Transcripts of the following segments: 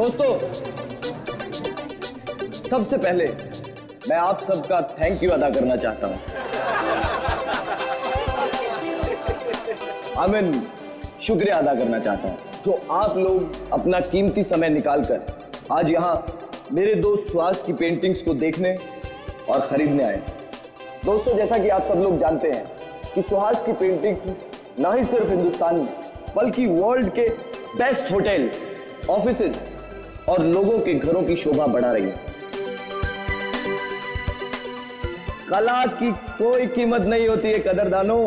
दोस्तों, सबसे पहले मैं आप सबका थैंक यू अदा करना चाहता हूं। शुक्रिया अदा करना चाहता हूं जो आप लोग अपना कीमती समय निकालकर आज यहां मेरे दोस्त सुहास की पेंटिंग्स को देखने और खरीदने आए। दोस्तों, जैसा कि आप सब लोग जानते हैं कि सुहास की पेंटिंग ना ही सिर्फ हिंदुस्तान में बल्कि वर्ल्ड के बेस्ट होटल, ऑफिसेज और लोगों के घरों की शोभा बढ़ा रही है। कला की कोई कीमत नहीं होती है कदरदानों,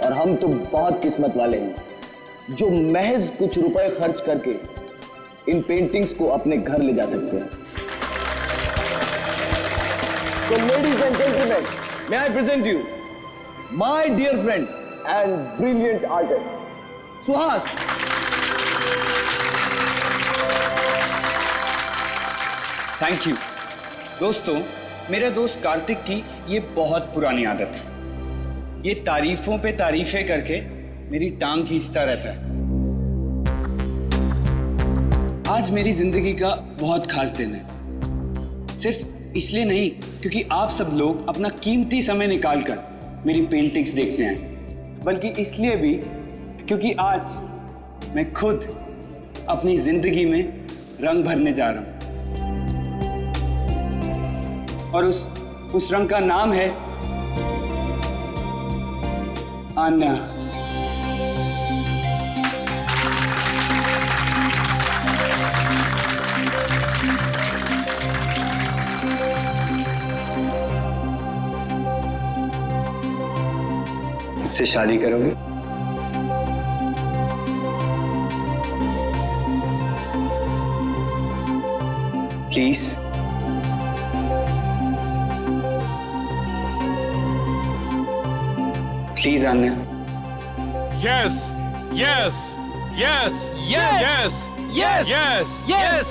और हम तो बहुत किस्मत वाले हैं जो महज कुछ रुपए खर्च करके इन पेंटिंग्स को अपने घर ले जा सकते हैं। तो ladies and gentleman, may I present you my dear friend and brilliant artist Suhas. Thank you. दोस्तों, मेरे दोस्त कार्तिक की ये बहुत पुरानी आदत है। ये तारीफों पे तारीफें करके मेरी टांग खींचता रहता है। आज मेरी जिंदगी का बहुत खास दिन है। सिर्फ इसलिए नहीं क्योंकि आप सब लोग अपना कीमती समय निकालकर मेरी पेंटिंग्स देखने आए, बल्कि इसलिए भी क्योंकि आज मैं खुद अपनी जिंदगी में रंग भरने जा रहा हूं, और उस रंग का नाम है आन्या। मुझसे शादी करोगे? Please. Please Anya. Yes, yes, yes, yes, yes, yes, yes,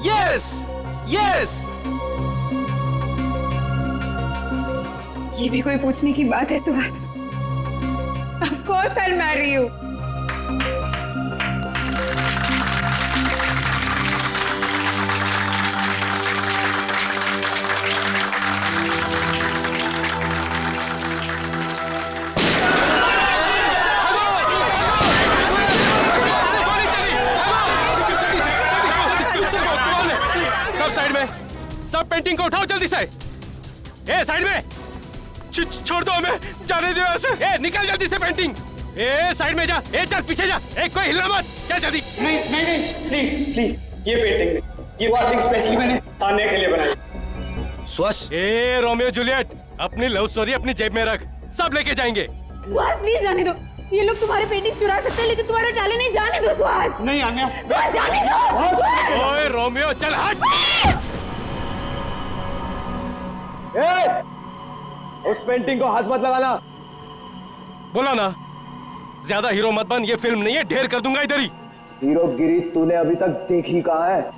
yes, yes. ये भी कोई पूछने की बात है Suhas? Of course I'll marry you. सब पेंटिंग को उठाओ जल्दी से। ए साइड में, छोड़ दो हमें, जाने दो यहाँ से। ए निकल जल्दी से पेंटिंग। ए साइड में जा। ए चल पीछे जा। ए कोई हिलना मत, चल जल्दी। नहीं नहीं नहीं, प्लीज प्लीज, ये पेंटिंग नहीं, ये पेंटिंग स्पेशली मैंने आन्या के लिए बनाई। सुहास। ए रोमियो जूलियट, अपनी लव स्टोरी अपनी जेब में रख, सब लेके जाएंगे। सुहास प्लीज जाने दो। ये लोग तुम्हारे पेंटिंग चुरा सकते हैं लेकिन तुम्हारा टैलेंट नहीं जाने दो सुहास। नहीं आन्या, सुहास जाने दो। ओए रोमियो चल हट। उस पेंटिंग को हाथ मत लगाना। बोला ना, ज्यादा हीरो मत बन, ये फिल्म नहीं है, ढेर कर दूंगा इधर ही। हीरोगिरी तूने अभी तक देखी कहाँ है?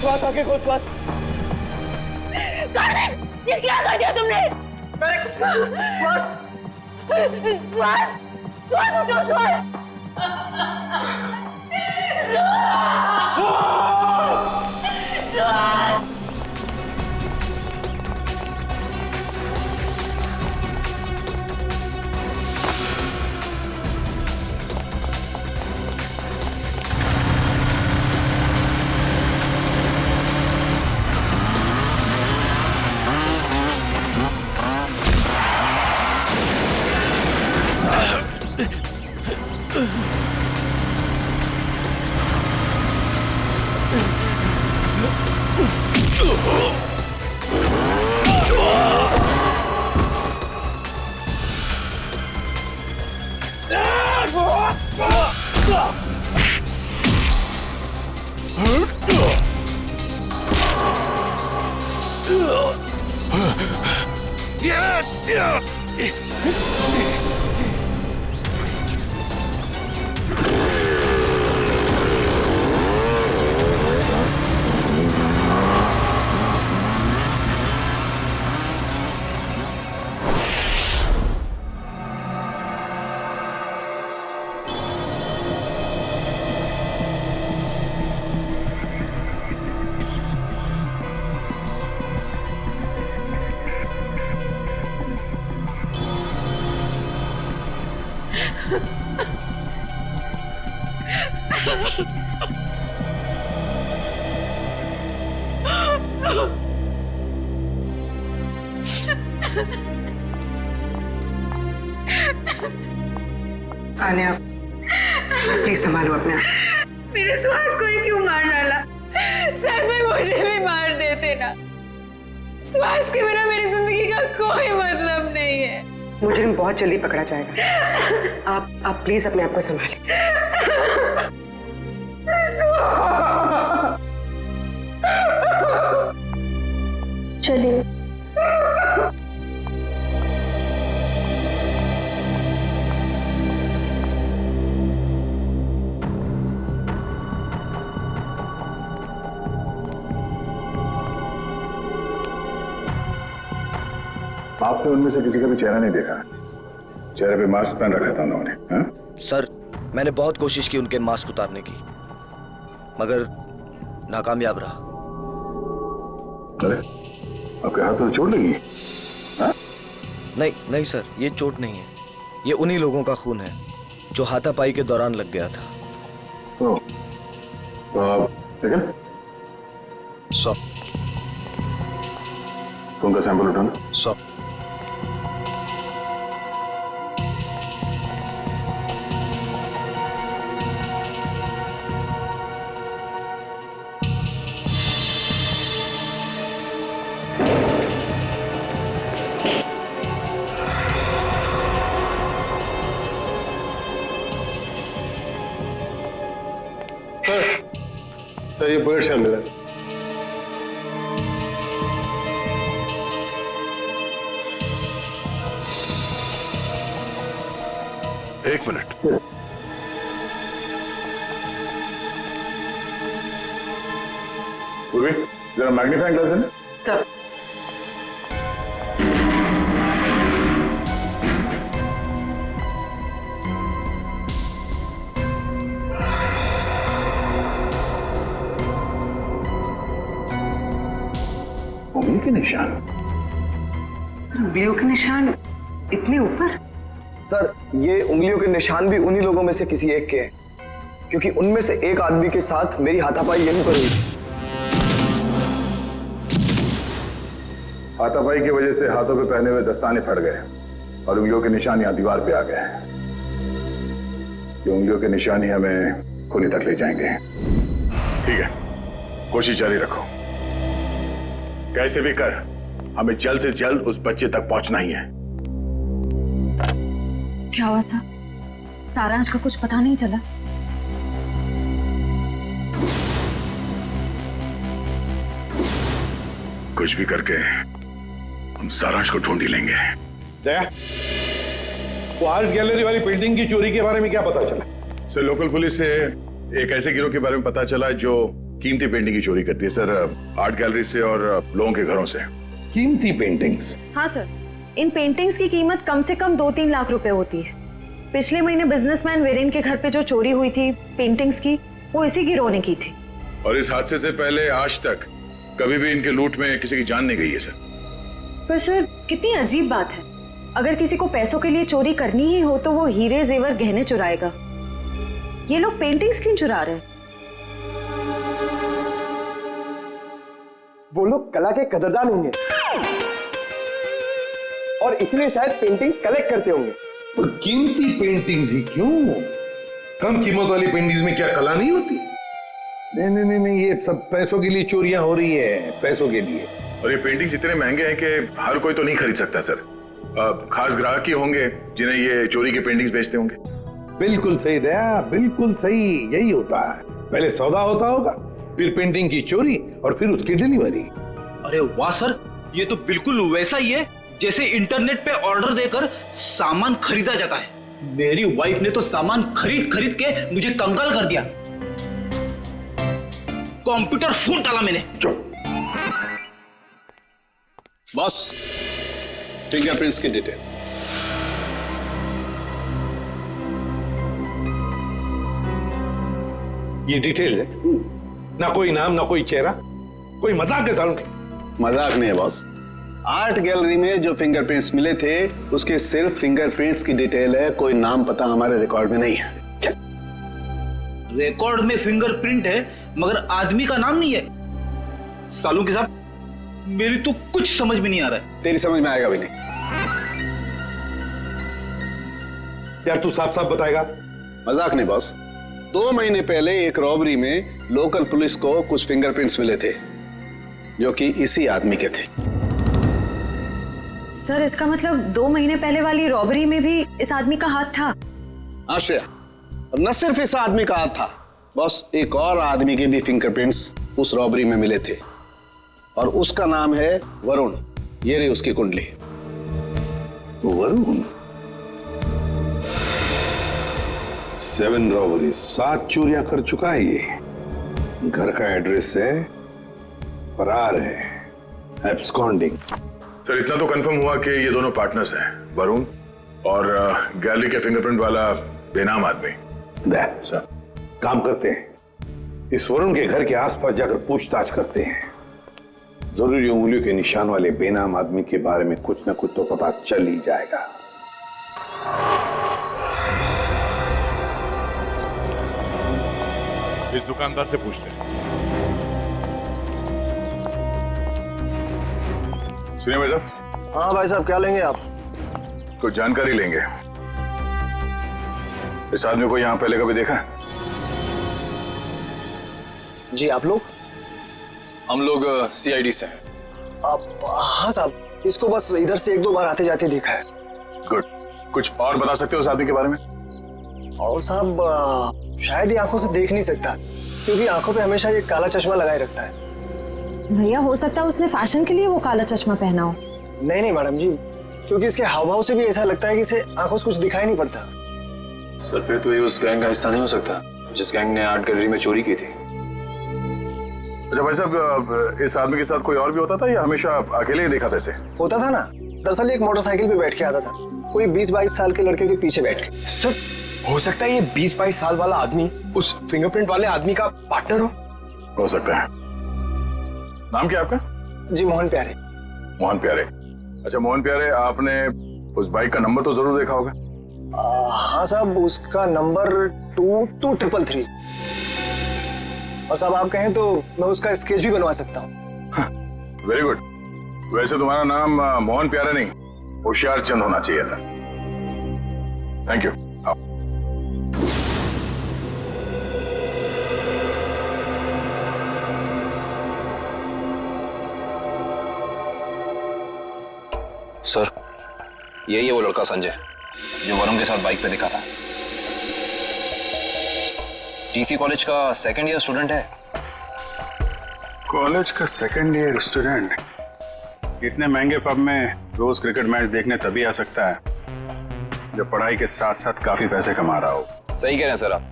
श्वास आगे खोल, श्वास। कार्तिक, ये क्या कर दिया तुमने? श्वास उठो, श्वास। आन्या, प्लीज संभालो अपने आप। मेरे सुहास को ही क्यों मार डाला? शायद मैं मुझे भी मार देते ना। सुहास के बिना मेरी जिंदगी का कोई मतलब नहीं है। मुजरिम बहुत जल्दी पकड़ा जाएगा। आप प्लीज अपने आप को संभालें। चलिए। आपने उनमें से किसी का भी चेहरा नहीं देखा? चेहरे पे मास्क पहन रखा था उन्होंने। हाँ? सर, मैंने बहुत कोशिश की उनके मास्क उतारने की, मगर नाकामयाब रहा। अरे, आपके हाथ में चोट लगी? हाँ? नहीं सर, ये चोट नहीं है। ये उन्हीं लोगों का खून है जो हाथापाई के दौरान लग गया था। तो आप लेकिन सब उनका सैंपल उठाना। सब सर ये बुलेट शॉट मिला। एक मिनट। पूर्वी, जरा मैग्नीफाइंग ग्लास है ना? सब उंगली के निशान। उंगलियों के निशान इतने ऊपर? सर, ये उंगलियों के निशान भी उन्हीं लोगों में से किसी एक के हैं, क्योंकि उनमें से एक आदमी के साथ मेरी हाथापाई यहीं पर हुई। हाथापाई की वजह से हाथों पे पहने हुए दस्ताने फट गए और उंगलियों के निशान यहाँ दीवार पे आ गए। ये उंगलियों के निशान ही हमें खूनी तक ले जाएंगे। ठीक है, कोशिश जारी रखो। कैसे भी कर हमें जल्द से जल्द उस बच्चे तक पहुंचना ही है। क्या हुआ सर? सारांश का कुछ पता नहीं चला? कुछ भी करके हम सारांश को ढूंढ ही लेंगे। जया, वो आर्ट गैलरी वाली पेंटिंग की चोरी के बारे में क्या पता चला? सर, लोकल पुलिस से एक ऐसे गिरोह के बारे में पता चला जो कीमती पेंटिंग की चोरी करती है सर, आर्ट गैलरी से और लोगों के घरों से। कीमती पेंटिंग्स। हाँ सर, इन पेंटिंग्स की कीमत कम से कम 2-3 लाख रुपए होती है। पिछले महीने बिजनेसमैन वीरेन के घर पे जो चोरी हुई थी पेंटिंग्स की, वो इसी गिरोह ने की थी। और इस हादसे से पहले आज तक कभी भी इनके लूट में किसी की जान नहीं गई है सर। पर सर कितनी अजीब बात है, अगर किसी को पैसों के लिए चोरी करनी ही हो तो वो हीरे जेवर गहने चुराएगा। ये लोग पेंटिंग्स क्यों चुरा रहे हैं? वो लोग कला के कदरदान होंगे और इसलिए शायद पेंटिंग्स कलेक्ट करते होंगे। तो कीमती पेंटिंग्स ही क्यों? कम कीमत वाली पेंटिंग्स में क्या कला नहीं होती? नहीं नहीं नहीं नहीं, ये सब पैसों के लिए चोरियां हो रही है, पैसों के लिए। और ये पेंटिंग्स इतने महंगे हैं कि हर कोई तो नहीं खरीद सकता सर। खास ग्राहक ही होंगे जिन्हें ये चोरी की पेंटिंग्स बेचते होंगे। बिल्कुल सही दया, बिल्कुल सही, यही होता है। पहले सौदा होता होगा, फिर पेंटिंग की चोरी और फिर उसकी डिलीवरी। अरे वाह सर, ये तो बिल्कुल वैसा ही है जैसे इंटरनेट पे ऑर्डर देकर सामान खरीदा जाता है। मेरी वाइफ ने तो सामान खरीद खरीद के मुझे कंगाल कर दिया। कंप्यूटर फूट डाला मैंने। बॉस, फिंगरप्रिंट्स की डिटेल। ये डिटेल्स है, ना कोई नाम ना कोई चेहरा। कोई मजाक है सालों की? मजाक नहीं है बॉस। आर्ट गैलरी में जो फिंगरप्रिंट्स मिले थे उसके सिर्फ फिंगरप्रिंट्स की डिटेल है, कोई नाम पता हमारे रिकॉर्ड में नहीं है। क्या? रिकॉर्ड में फिंगरप्रिंट है मगर आदमी का नाम नहीं है। सालू के साहब, मेरी तो कुछ समझ में नहीं आ रहा है। तेरी समझ में आएगा भी नहीं। यार तू साफ साफ बताएगा? मजाक नहीं बॉस। 2 महीने पहले एक रॉबरी में लोकल पुलिस को कुछ फिंगरप्रिंट्स मिले थे जो कि इसी आदमी के थे। सर इसका मतलब 2 महीने पहले वाली रॉबरी में भी इस आदमी का हाथ था? आश्रया, और न सिर्फ इस आदमी का हाथ था बॉस, एक और आदमी के भी फिंगरप्रिंट्स उस रॉबरी में मिले थे और उसका नाम है वरुण। ये रही उसकी कुंडली। वरुण? 7 रॉबरी, 7 चोरियां कर चुका है ये। घर का एड्रेस है, फरार है, एब्सकॉन्डिंग। सर इतना तो कंफर्म हुआ कि ये दोनों पार्टनर्स हैं, वरुण और गैलरी के फिंगरप्रिंट वाला बेनाम आदमी। सर काम करते हैं, इस वरुण के घर के आसपास जाकर पूछताछ करते हैं। जरूरी उंगलियों के निशान वाले बेनाम आदमी के बारे में कुछ ना कुछ तो पता चल ही जाएगा। इस दुकानदार से पूछते हैं। सुनिए भाई साहब। हाँ भाई साहब, क्या लेंगे आप? कुछ जानकारी लेंगे। इस आदमी को यहाँ पहले कभी देखा? जी, आप लोग? हम लोग CID से हैं। आप? हाँ साहब, इसको बस इधर से 1-2 बार आते जाते देखा है। गुड। कुछ और बता सकते हो उस आदमी के बारे में? और साहब शायद ही आंखों से देख नहीं सकता क्योंकि आंखों पे हमेशा ये काला चश्मा लगाए रखता है। भैया हो सकता है उसने फैशन के लिए वो काला चश्मा पहना हो। नहीं नहीं मैडम जी, क्योंकि इसके हाव भाव से भी ऐसा लगता है कि इसे आंखों से कुछ दिखाई नहीं पड़ता। सर फिर तो ये उस गैंग का हिस्सा नहीं हो सकता जिस गैंग ने आर्ट गैलरी में चोरी की थी। अच्छा भाई साहब, इस आदमी के साथ कोई और भी होता था या हमेशा अकेले ही देखा था इसे? होता था ना, दरअसल एक मोटरसाइकिल पे बैठ के आता था, कोई 20-22 साल के लड़के के पीछे बैठ के। सर हो सकता है ये 20-22 साल वाला आदमी उस फिंगरप्रिंट वाले आदमी का पार्टनर हो सकता है। नाम क्या आपका? जी मोहन प्यारे। मोहन प्यारे। अच्छा मोहन प्यारे, आपने उस बाइक का नंबर तो जरूर देखा होगा? हाँ साहब, उसका नंबर 2233। और साहब आप कहें तो मैं उसका स्केच भी बनवा सकता हूँ। Very good. वैसे तुम्हारा नाम मोहन प्यारे नहीं, होशियार चंद होना चाहिए था। Thank you. सर यही है वो लड़का संजय जो वरुण के साथ बाइक पे दिखा था। TC कॉलेज का 2nd ईयर स्टूडेंट है। कॉलेज का 2nd ईयर स्टूडेंट इतने महंगे पब में रोज क्रिकेट मैच देखने तभी आ सकता है जब पढ़ाई के साथ साथ काफी पैसे कमा रहा हो। सही कह रहे हैं सर आप।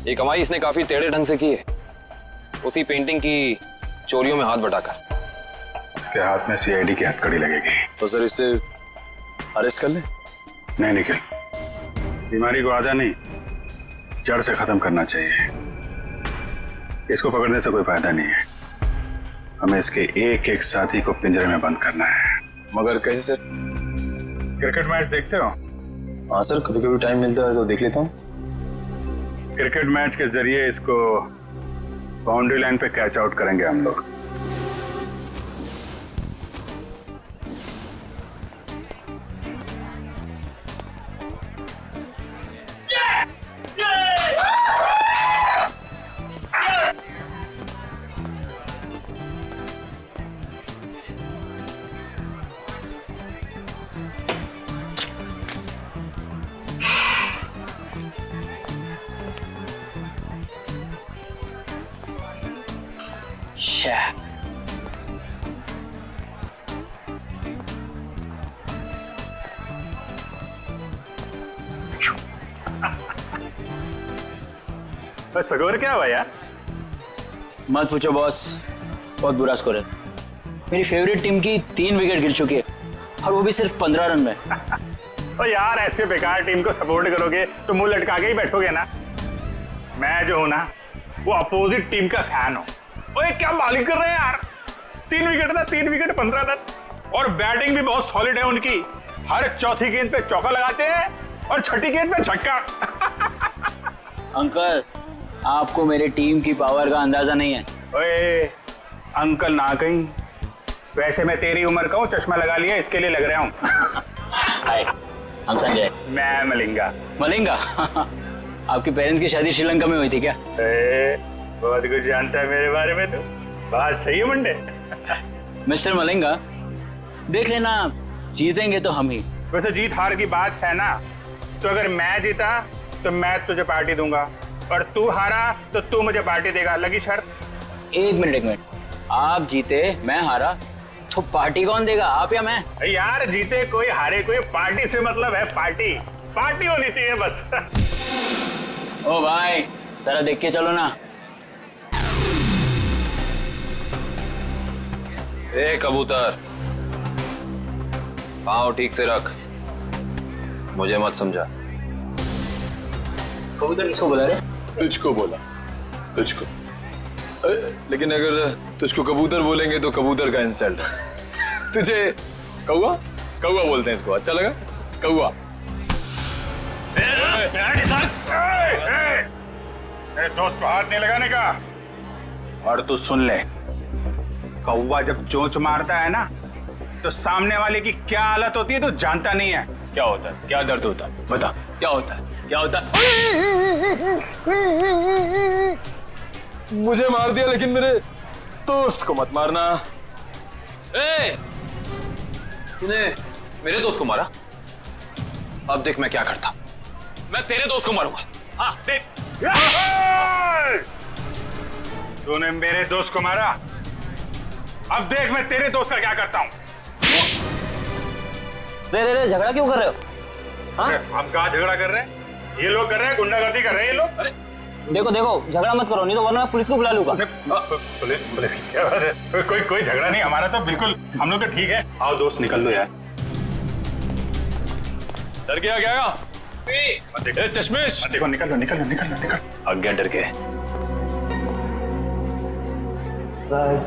ये कमाई इसने काफी टेढ़े ढंग से की है, उसी पेंटिंग की चोरियों में हाथ बटाकर। इसके हाथ में सीआईडी की हथकड़ी लगेगी। तो सर इससे अरेस्ट कर ले? नहीं निखिल, बीमारी को आधा नहीं जड़ से खत्म करना चाहिए। इसको पकड़ने से कोई फायदा नहीं है, हमें इसके एक एक साथी को पिंजरे में बंद करना है। मगर कैसे सर? क्रिकेट मैच देखते हो? हाँ सर, कभी कभी टाइम मिलता है तो देख लेता हूँ। क्रिकेट मैच के जरिए इसको बाउंड्री लाइन पे कैच आउट करेंगे हम लोग। स्कोर क्या हुआ यार? मत पूछो बॉस, बहुत बुरा स्कोर है। मेरी फेवरेट टीम की 3 विकेट गिर चुकी है और वो भी सिर्फ 15 रन में। तो यार ऐसे बेकार टीम को सपोर्ट करोगे तो मुंह लटका के ही बैठोगे ना। मैं जो हूं ना वो अपोजिट टीम का फैन हूं। ओए क्या बॉलिंग कर रहे हैं यार, 3 विकेट ना, 3 विकेट 15 रन। और बैटिंग भी बहुत सॉलिड है उनकी, हर चौथी गेंद पे चौका लगाते हैं और छठी गेंद पे छक्का। अंकल, आपको मेरी टीम की पावर का अंदाजा नहीं है। ओए अंकल ना कहीं, वैसे मैं तेरी उम्र का हूँ, चश्मा लगा लिया इसके लिए लग रहा हूँ। हाय, हम संजय। मैं मलिंगा। मलिंगा? आपके पेरेंट्स की शादी श्रीलंका में हुई थी क्या? बहुत कुछ जानता है मेरे बारे में तो। बात सही है मुंडे। मिस्टर मलिंगा, देख लेना, जीतेंगे तो हम ही। वैसे जीत हार की बात है ना, तो अगर मैं जीता तो मैं तुझे पार्टी दूंगा और तू हारा तो तू मुझे पार्टी देगा। लगी शर्त? एक मिनट, आप जीते मैं हारा तो पार्टी कौन देगा, आप या मैं? यार जीते कोई हारे कोई, पार्टी से मतलब है पार्टी, पार्टी होनी चाहिए बस। ओ भाई, जरा देख के चलो ना। ए कबूतर, पाँव ठीक से रख, मुझे मत समझा। कबूतर किसको बोला रे? तुझको बोला, तुझको। लेकिन अगर तुझको कबूतर बोलेंगे तो कबूतर का इंसल्ट। तुझे कौवा कौवा बोलते हैं इसको, अच्छा लगा? कौवा। मेरे दोस्त को हाथ नहीं लगाने का। और तू सुन ले, कौवा जब चोंच मारता है ना तो सामने वाले की क्या हालत होती है तो जानता नहीं है। क्या होता है, क्या दर्द होता है, बता क्या होता है, क्या होता है? मुझे मार दिया लेकिन मेरे दोस्त को मत मारना। ए, तूने मेरे दोस्त को मारा? अब देख मैं क्या करता, मैं तेरे दोस्त को मारूंगा। हाँ देख। तूने मेरे दोस्त को मारा, अब देख मैं तेरे दोस्त का क्या करता हूँ। रे झगड़ा क्यों कर रहे हो? हाँ? हम कहाँ झगड़ा कर रहे हैं, ये लोग कर रहे हैं, गुंडागर्दी कर रहे हैं ये लोग। अरे देखो झगड़ा मत करो, नहीं तो वरना मैं पुलिस को बुला लूंगा। पुलिस की क्या बात है? कोई झगड़ा नहीं, हमारा तो बिल्कुल, हम लोग तो ठीक है। आओ दोस्त निकल लो यार। डर गया क्या? चश्मेश देखो, निकल लो। आज्ञा डर गए,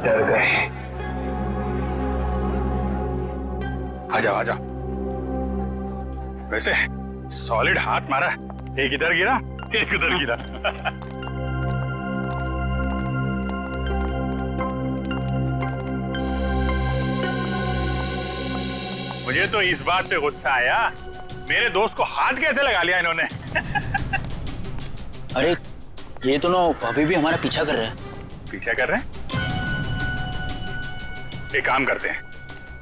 डर गए। आ जाओ। वैसे सॉलिड हाथ मारा, एक इधर गिरा एक उधर गिरा। मुझे तो इस बात पे गुस्सा आया, मेरे दोस्त को हाथ कैसे लगा लिया इन्होंने। अरे ये तो ना अभी भी हमारा पीछा कर रहे हैं। पीछा कर रहे हैं? एक काम करते हैं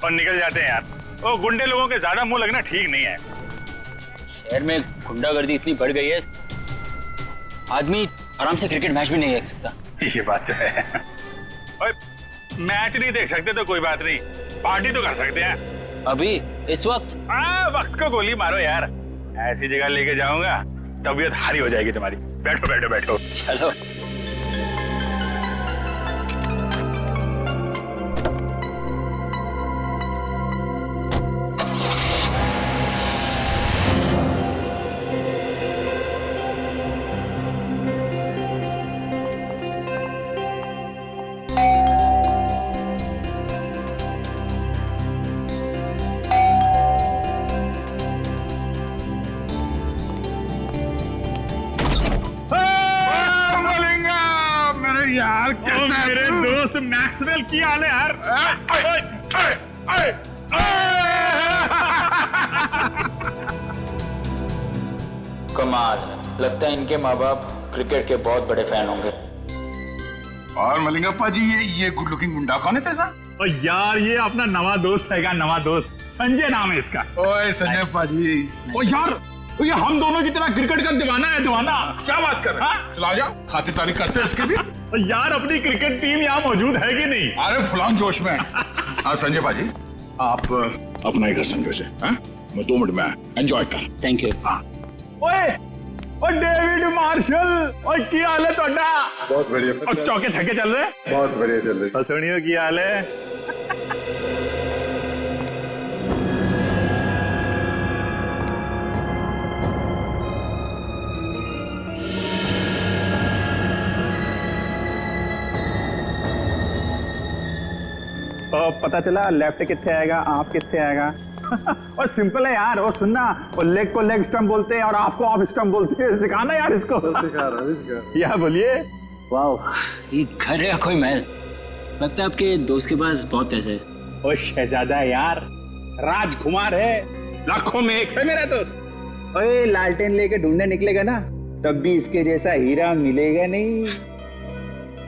और निकल जाते हैं यार। वो गुंडे लोगों के ज्यादा मुंह लगना ठीक नहीं है। शहर में गुंडागर्दी इतनी बढ़ गई है, आदमी आराम से क्रिकेट मैच भी नहीं देख सकता। ये बात तो है। और मैच नहीं देख सकते तो कोई बात नहीं, पार्टी तो कर सकते हैं। अभी इस वक्त? वक्त को गोली मारो यार, ऐसी जगह लेके जाऊंगा तबीयत हारी हो जाएगी तुम्हारी। बैठो। चलो। मैक्सवेल की हाल है यार। कमाल, लगता है इनके माँ बाप क्रिकेट के बहुत बड़े फैन होंगे। और मलिंगप्पा जी, ये गुड लुकिंग मुंडा कौन है तेजा? और यार ये अपना नवा दोस्त है, नवा दोस्त संजय नाम है इसका। ओए संजय पाजी, ओ यार ये हम दोनों की तरह क्रिकेट का दीवाना है, दीवाना। क्या बात कर रहे हैं? चलो आ जाओ, खातिरदारी करते हैं इसके भी। और यार अपनी क्रिकेट टीम यहाँ मौजूद है कि नहीं? अरे फुलान जोश में। हाँ संजय पाजी, आप अपना ही कर संजय से, मैं 2 मिनट में एंजॉय कर। Thank you. हाँ ओए और डेविड मार्शल, और की हाल है तोड़ा? बहुत बढ़िया। और चौके छक्के चल रहे? बहुत बढ़िया चल रहे। ससुनियों की हाल है? और पता चला लेफ्ट कितने आएगा, आप कितने आएगा। और सिंपल है यार, और सुनना, और लेग को लेग स्टंप बोलते हैं और आपको ऑफ स्टंप बोलते हैं। सिखाना यार इसको। सिखा रहा। या बोलिए। वाह, ये घर है कोई महल? लगता है आपके दोस्त के पास बहुत पैसे है। ओ शहजादा यार, राजकुमार है, लाखों में एक है मेरा दोस्त। ओए लालटेन लेके ढूंढने निकलेगा ना, तब भी इसके जैसा हीरा मिलेगा नहीं।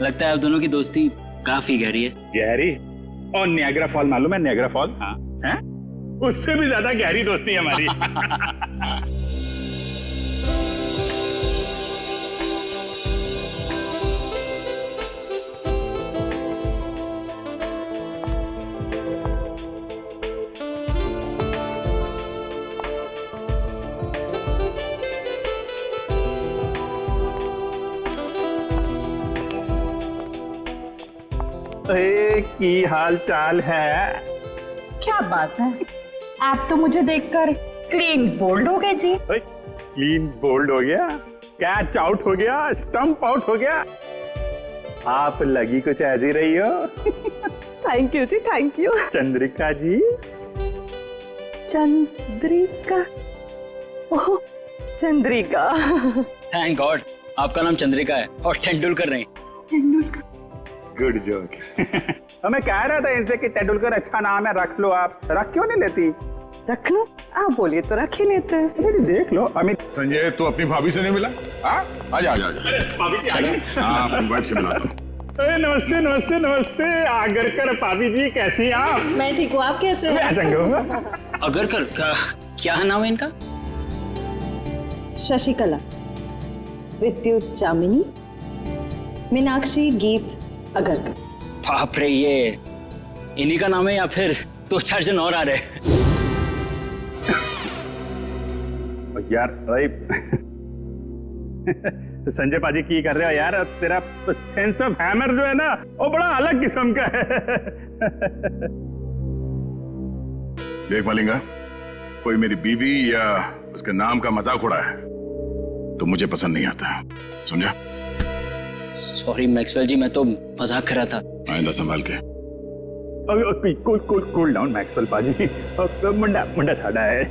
लगता है आप दोनों की दोस्ती काफी गहरी है। गहरी? और नियाग्रा फॉल मालूम है? Niagara fall? हाँ। हैं? उससे भी ज्यादा गहरी दोस्ती है हमारी। की हाल चाल है? क्या बात है, आप तो मुझे देखकर क्लीन बोल्ड हो गए जी। क्लीन बोल्ड हो गया, कैच आउट हो गया, स्टंप आउट हो गया। आप लगी कुछ ऐसी रही हो। थैंक यू जी, thank you. Chandrika ji. Chandrika? Oh Chandrika. Thank God, आपका नाम चंद्रिका है और तेंदुलकर नहीं। तेंदुलकर? Good joke. मैं कह रहा था इनसे कि तेंदुलकर अच्छा नाम है, रख लो। आप रख क्यों नहीं लेती? रख लो, आप बोलिए तो रख ही लेते हैं। देख लो अमित। संजय, तू अपनी भाभी से नहीं मिला? आजा आजा आजा। भाभी जी आ गई। हाँ, अपनी वाइफ से मिला। नमस्ते नमस्ते नमस्ते। आगरकर भाभी जी, कैसी हैं आप? मैं ठीक हूँ, आप कैसे हैं? मैं चंगा हूँ। अगरकर क्या नाम है इनका? शशिकला, विद्युत जामिनी, मीनाक्षी, गीत अगरकर। बाप रे, ये इन्हीं का नाम है या फिर 2-4 जन और आ रहे? यार संजय पाजी की कर रहे हो यार? तेरा सेंस ऑफ हैमर जो है ना, वो बड़ा अलग किस्म का है। देख मलिंगा, कोई मेरी बीवी या उसके नाम का मजाक उड़ा है तो मुझे पसंद नहीं आता, समझा? सॉरी मैक्सवेल जी, मैं तो मजाक कर रहा था। आइंदा संभाल के। कूल डाउन मैक्सवेल पाजी। मुंडा मुंडा साड़ा है।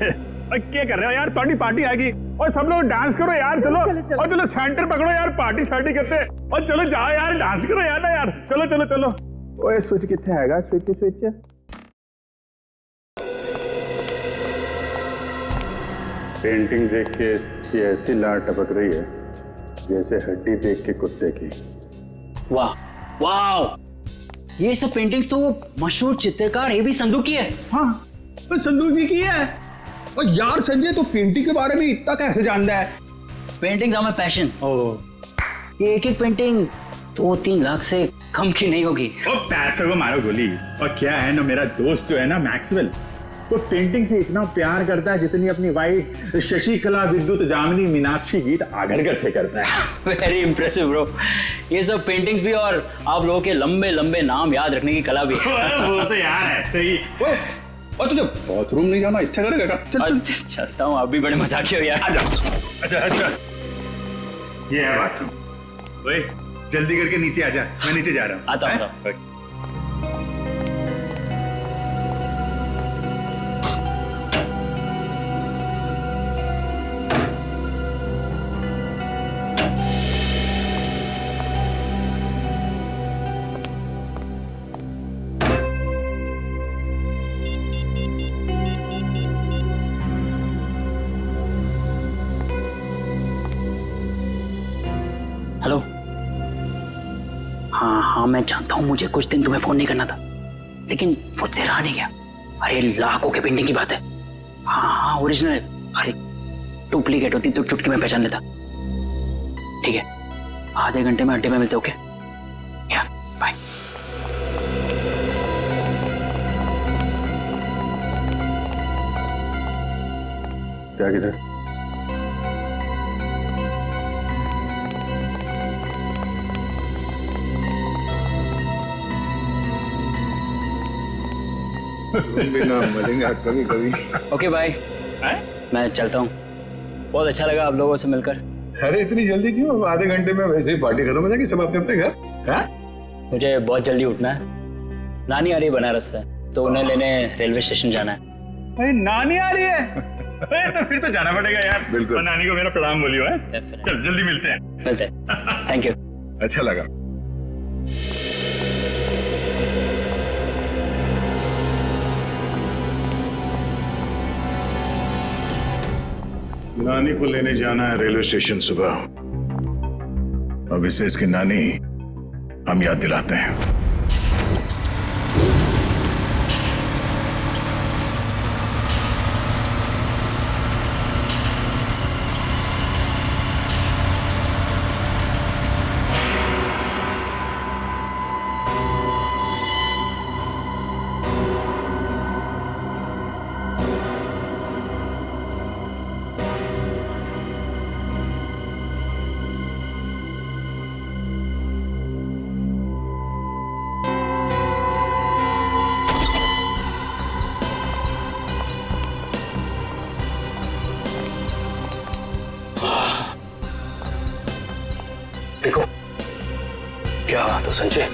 क्या कर रहे हो यार? पार्टी आ गई और सब लोग डांस करो यार। चलो और चलो सेंटर पकड़ो यार, पार्टी करते हैं। और चलो जाओ यार, डांस करो यार ना यार। चलो चलो चलो। ओए स्विच कितने आएगा? स्विच। पेंटिंग देख के ये ऐसी लार टपक रही है जैसे हड्डी देख के कुत्ते की। वाह वाह, ये सब पेंटिंग्स तो वो मशहूर चित्रकार एबी संधू की है। हाँ, संधू जी की है। और यार संजय तो पेंटिंग के बारे में इतना कैसे जानता है? Paintings are my passion. ये एक पेंटिंग 2-3 लाख से कम की नहीं होगी। और पैसे को मारो गोली। और क्या है ना, मेरा दोस्त जो है ना मैक्सवेल, वो पेंटिंग से इतना प्यार करता है जितनी अपनी वाइफ शशिकला, विद्युत जामिनी, मीनाक्षी, गीत आगरकर से करता है। Very impressive bro. ये सब पेंटिंग्स भी और आप लोगों के लंबे लंबे नाम याद रखने की कला भी है। वो तो यार ऐसे ही। और तुझे बाथरूम नहीं जाना इच्छा करेगा? चल चलता हूँ, आप भी बड़े मजाकी हो यार। अच्छा, ये है बाथरूम। ओए जल्दी करके नीचे आ जा, मैं नीचे जा रहा हूँ। आता हूँ। हाँ मैं जानता हूँ मुझे कुछ दिन तुम्हें फोन नहीं करना था, लेकिन मुझसे रहा नहीं गया। अरे लाखों के पेंटिंग की बात है। हाँ ओरिजिनल है। अरे डुप्लीकेट होती तो चुटकी में पहचान लेता। ठीक है, आधे घंटे में अड्डे में मिलते। ओके या बाय। क्या किधर? बिना मिलेंगे कभी कभी। ओके बाय, मैं चलता हूँ। बहुत अच्छा लगा आप लोगों से मिलकर। अरे इतनी जल्दी क्यों? आधे घंटे में वैसे ही पार्टी खत्म हो जाएगी, सब अपने अपने घर। हाँ? मुझे बहुत जल्दी उठना है। नानी आ रही है बनारस से, तो उन्हें लेने रेलवे स्टेशन जाना है। अरे नानी आ रही है? अरे तो फिर तो जाना पड़ेगा यार। बिल्कुल। और नानी को मेरा प्रणाम बोलियो है। चल जल्दी मिलते हैं। मिलते हैं। Thank you. अच्छा लगा। नानी को लेने जाना है रेलवे स्टेशन सुबह। अब इसे इसकी नानी हम याद दिलाते हैं। देखो क्या बात है संजय।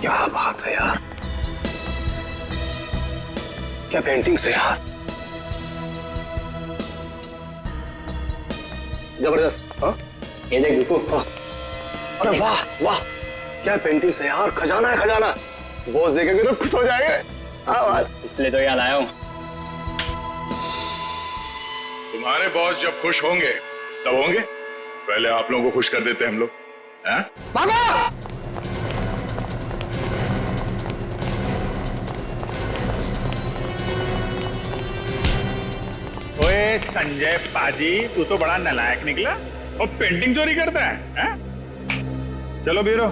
क्या बात है यार, क्या पेंटिंग्स है यार, जबरदस्त। हाँ ये देख देखो। अरे वाह वाह, क्या पेंटिंग्स है यार, खजाना है खजाना। बॉस देखेंगे तो खुश हो जाएंगे। हाँ इसलिए तो याद आया हूँ। तुम्हारे बॉस जब खुश होंगे तब होंगे, पहले आप लोगों को खुश कर देते हैं हम लोग। हैं? ओए संजय पाजी, तू तो बड़ा नालायक निकला और पेंटिंग चोरी करता है, हैं? चलो बीरो,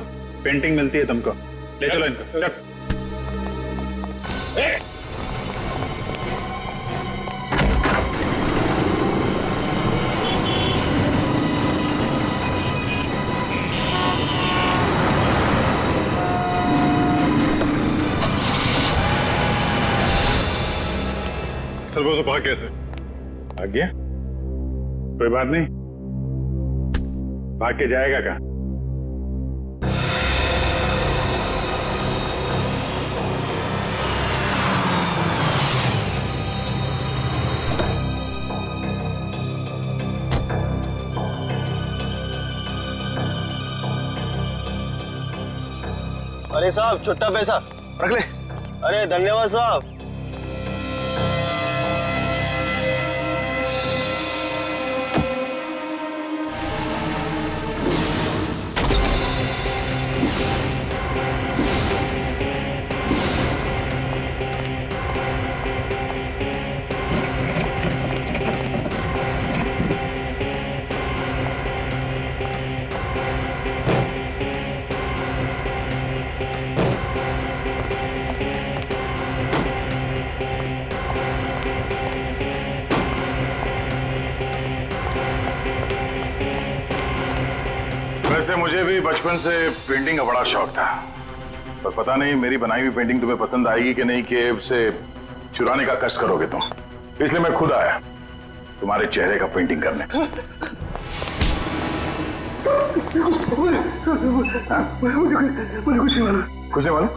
पेंटिंग मिलती है तुमको, ले चलो इनको। चल। सर वो तो भाग गया सर। भाग गया? कोई बात नहीं, भाग के जाएगा कहाँ? अरे साहब छुट्टा पैसा रख ले। अरे धन्यवाद साहब। वैसे मुझे भी बचपन से पेंटिंग का बड़ा शौक था, पर पता नहीं मेरी बनाई हुई पेंटिंग तुम्हें पसंद आएगी कि नहीं, कि उसे चुराने का कष्ट करोगे तुम। इसलिए मैं खुद आया तुम्हारे चेहरे का पेंटिंग करने। मुझे कुछ नहीं मालूम। कुछ नहीं मालूम?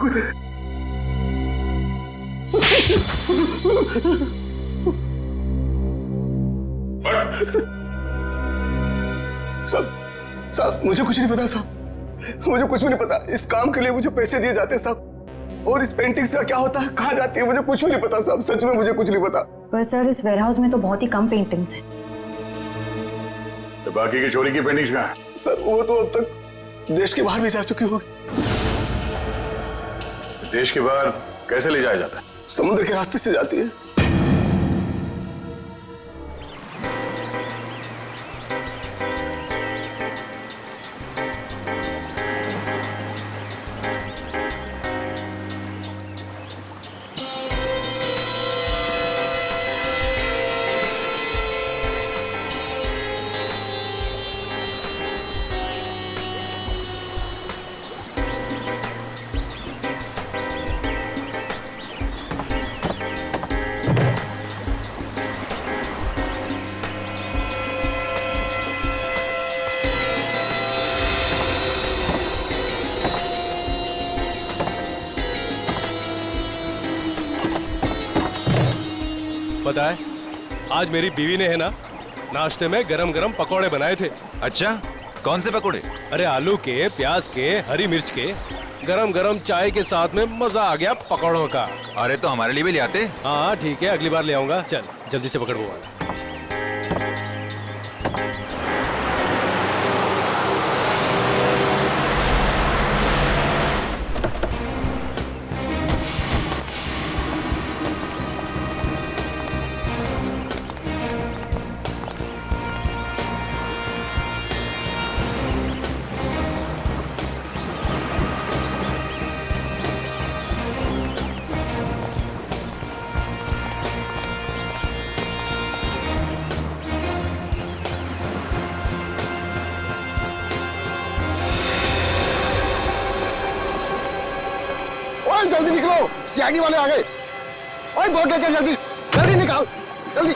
साहब मुझे कुछ नहीं पता साहब, मुझे कुछ भी नहीं पता। इस काम के लिए मुझे पैसे दिए जाते हैं साहब, और इस पेंटिंग्स का क्या होता है, कहाँ जाती है, मुझे कुछ भी नहीं पता साहब, सच में मुझे कुछ नहीं पता। पर सर इस वेयरहाउस में तो बहुत ही कम पेंटिंग्स हैं। तो बाकी की चोरी की पेंटिंग्स कहाँ हैं? सर वो तो अब तक देश के बाहर भी जा चुकी होगी। देश के बाहर कैसे ले जाया जाता है? समुद्र के रास्ते से जाती है। पता है, आज मेरी बीवी ने है ना नाश्ते में गरम गरम पकौड़े बनाए थे। अच्छा, कौन से पकौड़े? अरे आलू के, प्याज के, हरी मिर्च के, गरम गरम चाय के साथ में मजा आ गया पकौड़ों का। अरे तो हमारे लिए भी ले आते। हाँ ठीक है, अगली बार ले आऊंगा। चल जल्दी से पकड़ वो। जल्दी निकलो, सीआईडी वाले आ गए। ओए बोट लेकर जल्दी जल्दी निकाल, जल्दी।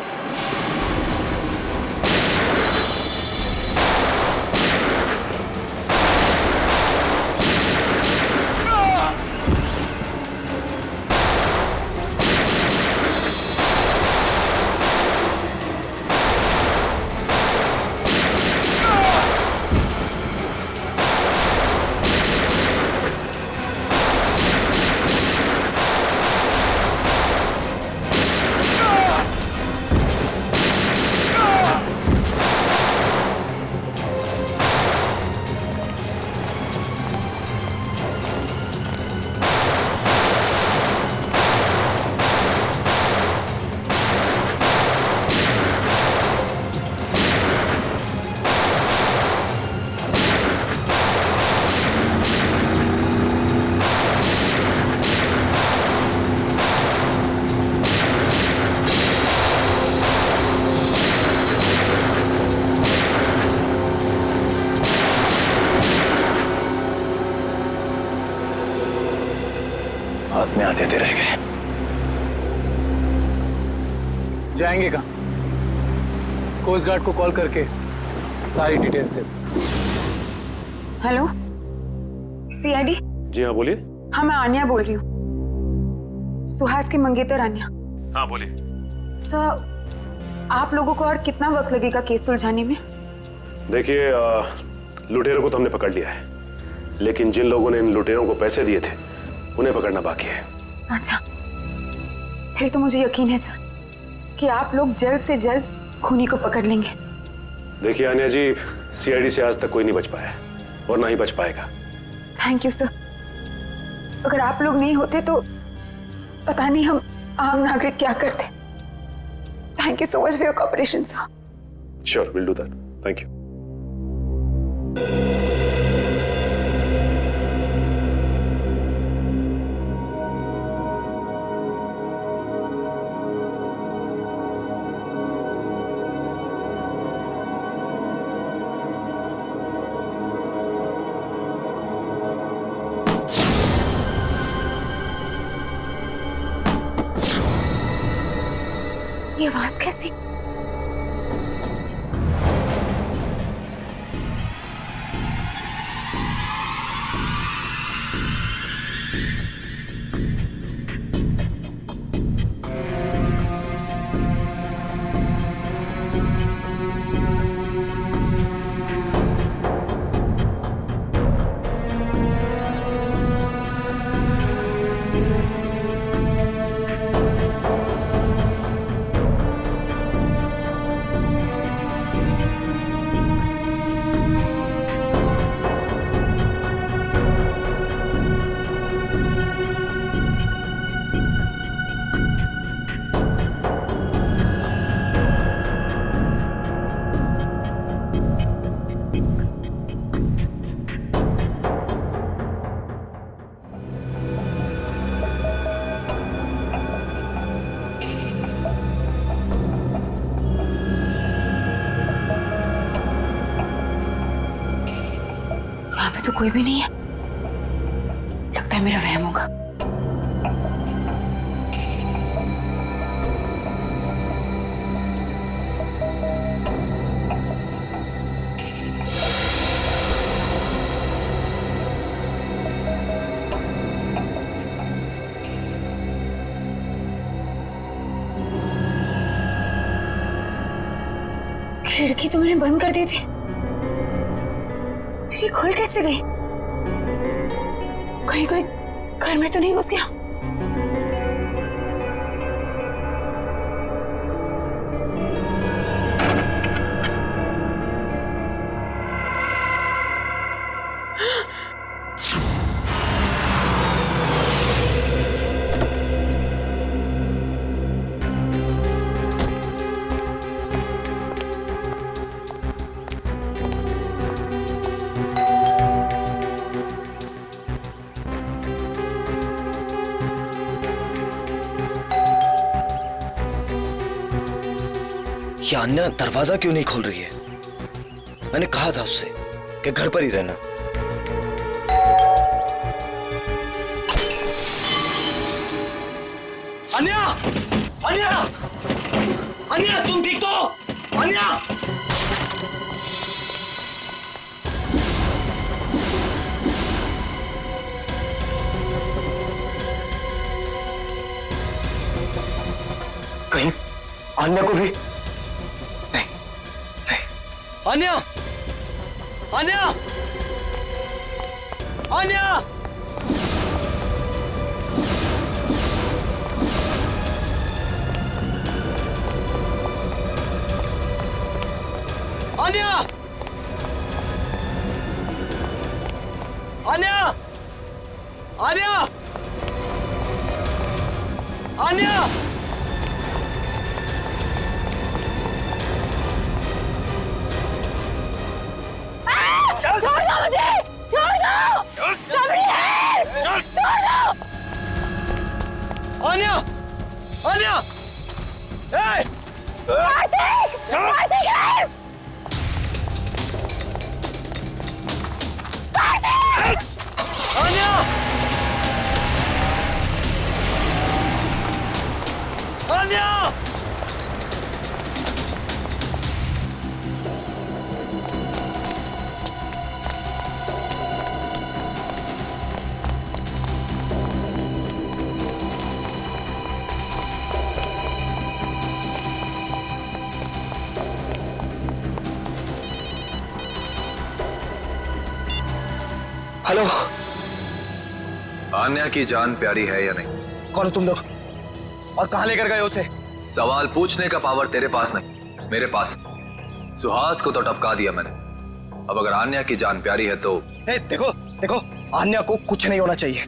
हाथ में आते थे रह गए। जाएंगे कहाँ? कोस्ट गार्ड को कॉल करके सारी डिटेल्स दे। Hello, CID? जी हाँ बोलिए। हाँ मैं आन्या बोल रही हूँ, सुहास की मंगेतर आन्या। हाँ बोलिए। सर, आप लोगों को और कितना वक्त लगेगा केस सुलझाने में? देखिए, लुटेरों को तो हमने पकड़ लिया है, लेकिन जिन लोगों ने इन लुटेरों को पैसे दिए थे उन्हें पकड़ना बाकी है। अच्छा, फिर तो मुझे यकीन है सर कि आप लोग जल्द से जल्द खूनी को पकड़ लेंगे। देखिए आन्या जी, सीआईडी से आज तक कोई नहीं बच पाया और ना ही बच पाएगा। Thank you sir. अगर आप लोग नहीं होते तो पता नहीं हम आम नागरिक क्या करते। Thank you so much for your cooperation sir. Sure, will do that. Thank you. ये आवाज कैसी? कोई भी नहीं है। लगता है मेरा वहम होगा। खिड़की तो मैंने बंद कर दी थी, फिर ये खुल कैसे गई? कहीं कोई घर में तो नहीं घुस गया? ये अन्या दरवाजा क्यों नहीं खोल रही है? मैंने कहा था उससे कि घर पर ही रहना। अन्या! अन्या! अन्या, तुम ठीक तो? अन्या! कहीं अन्या को भी अन्या! अन्या! अन्या! अन्या! अन्या! अन्या! अन्या! छोड़ दो मुझे! छोड़ दो! सबरी है! छोड़ दो! अन्या! अन्या! कार्तिक! कार्तिक है! कार्तिक! अन्या! अन्या! हेलो, आन्या की जान प्यारी है या नहीं? कौन हो तुम लोग और कहां लेकर गए उसे? सवाल पूछने का पावर तेरे पास नहीं, मेरे पास। सुहास को तो टपका दिया मैंने। अब अगर आन्या की जान प्यारी है तो देखो देखो, आन्या को कुछ नहीं होना चाहिए।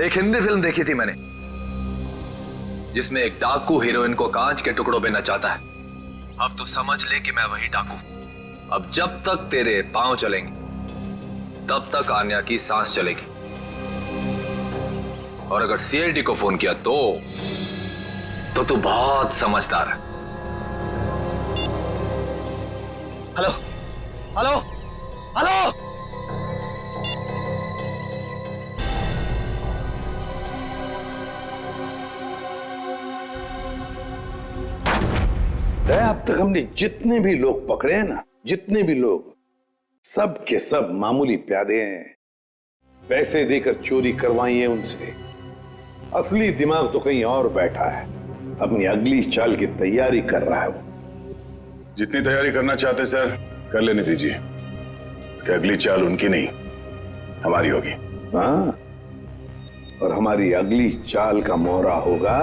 एक हिंदी फिल्म देखी थी मैंने जिसमें एक डाकू हीरोइन को कांच के टुकड़ों में नचाता है। अब तो समझ ले कि मैं वही डाकू। अब जब तक तेरे पांव चलेंगे तब तक आन्या की सांस चलेगी। और अगर सीआईडी को फोन किया तो तू बहुत समझदार है। हेलो हेलो हेलो, अब तक हमने जितने भी लोग पकड़े हैं ना, जितने भी लोग, सब के सब मामूली प्यादे हैं। पैसे देकर चोरी करवाई है उनसे। असली दिमाग तो कहीं और बैठा है, अपनी अगली चाल की तैयारी कर रहा है वो। जितनी तैयारी करना चाहते सर कर लेने दीजिए, कि अगली चाल उनकी नहीं हमारी होगी। हाँ, और हमारी अगली चाल का मोहरा होगा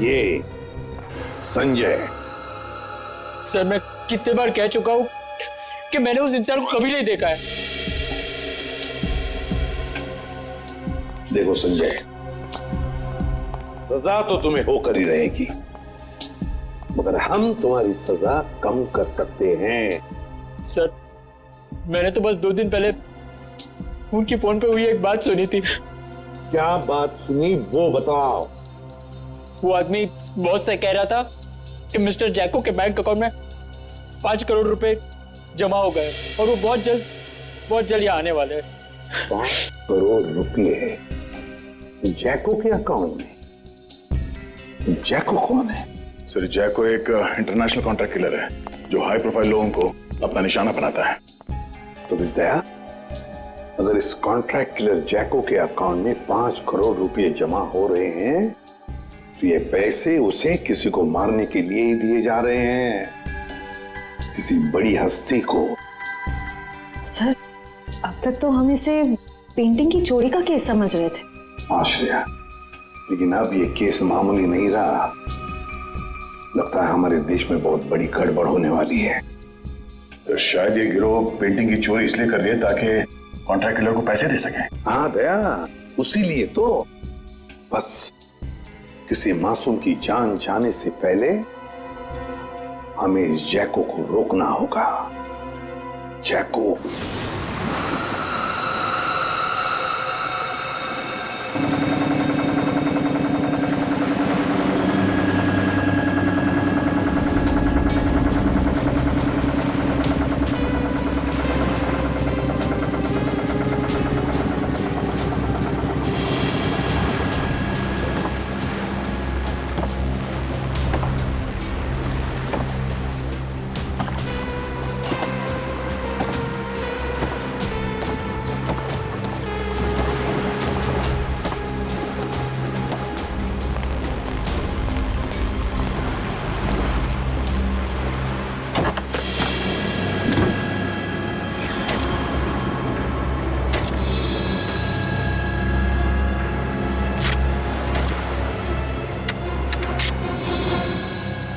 ये संजय। सर मैं कितने बार कह चुका हूं कि मैंने उस इंसान को कभी नहीं देखा है। देखो संजय, सजा तो तुम्हें होकर ही रहेगी, मगर हम तुम्हारी सजा कम कर सकते हैं। सर मैंने तो बस 2 दिन पहले उनकी फोन पे हुई एक बात सुनी थी। क्या बात सुनी वो बताओ। वो आदमी बॉस से कह रहा था कि मिस्टर जैको के बैंक अकाउंट में 5 करोड़ रुपए जमा हो गए और वो बहुत जल्द यहाँ आने वाले हैं। 5 करोड़ रुपए जैको के अकाउंट में? जैको कौन है? सर जैको एक इंटरनेशनल कॉन्ट्रैक्ट किलर है जो हाई प्रोफाइल लोगों को अपना निशाना बनाता है। तो दया, अगर इस कॉन्ट्रैक्ट किलर जैको के अकाउंट में 5 करोड़ रुपए जमा हो रहे हैं तो ये पैसे उसे किसी को मारने के लिए ही दिए जा रहे हैं, किसी बड़ी हस्ती को। सर, अब तक तो हम इसे पेंटिंग की चोरी का केस समझ रहे थे। आश्रया, लेकिन अब ये केस मामूली नहीं रहा। लगता है हमारे देश में बहुत बड़ी गड़बड़ होने वाली है। तो शायद ये गिरोह पेंटिंग की चोरी इसलिए कर रही है ताकि कॉन्ट्रैक्ट किलर को पैसे दे सके। हाँ दया, उसी लिए तो। बस किसी मासूम की जान जाने से पहले हमें इस जैको को रोकना होगा। जैको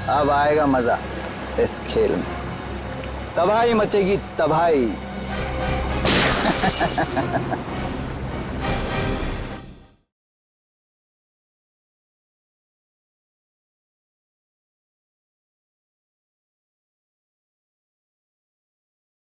अब आएगा मजा इस खेल में। तबाही मचेगी, तबाही।